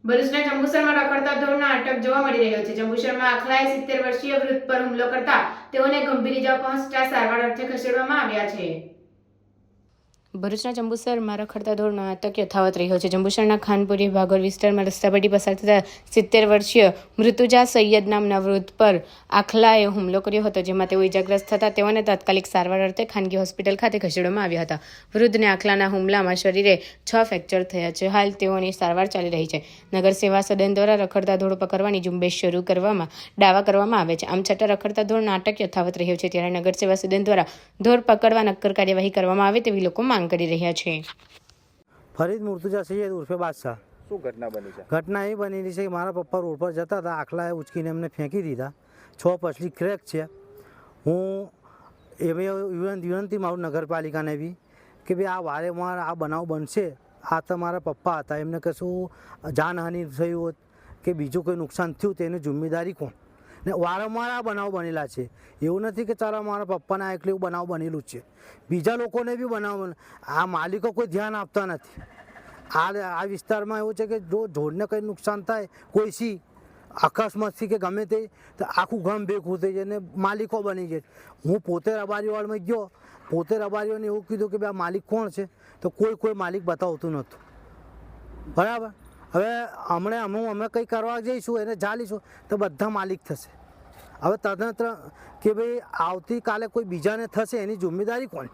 ભરૂચના જંબુસરમાં રખડતા ઢોરના આતંક જોવા મળી રહ્યો છે. જંબુસરમાં આખલાએ 70 વર્ષીય વૃદ્ધ પર હુમલો કરતા તેઓને ગંભીર ઇજા પહોંચતા સારવાર અર્થે ખસેડવામાં આવ્યા છે. ભરૂચના જંબુસરમાં રખડતા ઢોરનો આતંક યથાવત રહ્યો છે. જંબુસરના ખાનપુરી ભાગોર વિસ્તારમાં રસ્તા પરથી પસાર થતા 70 વર્ષીય મૃતુજા સૈયદ નામના વૃદ્ધ પર આખલાએ હુમલો કર્યો હતો, જેમાં તેઓ ઇજાગ્રસ્ત થતા તેઓને તાત્કાલિક સારવાર અર્થે ખાનગી હોસ્પિટલ ખાતે ખસેડવામાં આવ્યા હતા. વૃદ્ધને આખલાના હુમલામાં શરીરે 6 ફ્રેક્ચર થયા છે. હાલ તેઓની સારવાર ચાલી રહી છે. નગર સેવા સદન દ્વારા રખડતા ઢોર પકડવાની ઝુંબેશ શરૂ દાવા કરવામાં આવે છે. આમ છતાં રખડતા ઢોરનો આતંક યથાવત રહ્યો છે, ત્યારે નગર સેવા સદન દ્વારા ઢોર પકડવા નક્કર કાર્યવાહી કરવામાં આવે તેવી લોકો માંગ કરી રહ્યા છે. ફરીદ મુર્તુજા સૈયદ ઉર્ફે બાદશાહ. શું ઘટના બની છે? ઘટના એ બનેલી છે કે મારા પપ્પા રોડ પર જતા હતા, આખલાએ ઉચકીને એમને ફેંકી દીધા. 6 પસલી ક્રેક છે. હું એવી વિનંતી મારું નગરપાલિકાને બી કે ભાઈ આ વારેવાર આ બનાવ બનશે. આ તો મારા પપ્પા હતા, એમને કશું જાનહાનિ થયું હોત કે બીજું કોઈ નુકસાન થયું તેની જિમ્મેદારી કોણ? ને વારંવાર આ બનાવ બનેલા છે. એવું નથી કે ચાલો મારા પપ્પાના એકલું બનાવ બનેલું જ છે, બીજા લોકોને બી બનાવ. આ માલિકો કોઈ ધ્યાન આપતા નથી. આ વિસ્તારમાં એવું છે કે જો ઢોરને કંઈ નુકસાન થાય કોઈથી અકસ્માતથી કે ગમે તે, તો આખું ગામ ભેગું થઈ જાય ને માલિકો બની જાય. હું પોતે રબારીવાળમાં ગયો, પોતે રબારીઓને એવું કીધું કે ભાઈ આ માલિક કોણ છે, તો કોઈ માલિક બતાવતું નહોતું. બરાબર. હવે અમે કંઈ કરવા જઈશું, એને ચાલીશું તો બધા માલિક થશે. હવે તદનંતર કે ભાઈ આવતીકાલે કોઈ બીજાને થશે એની જિમ્મેદારી કોણ?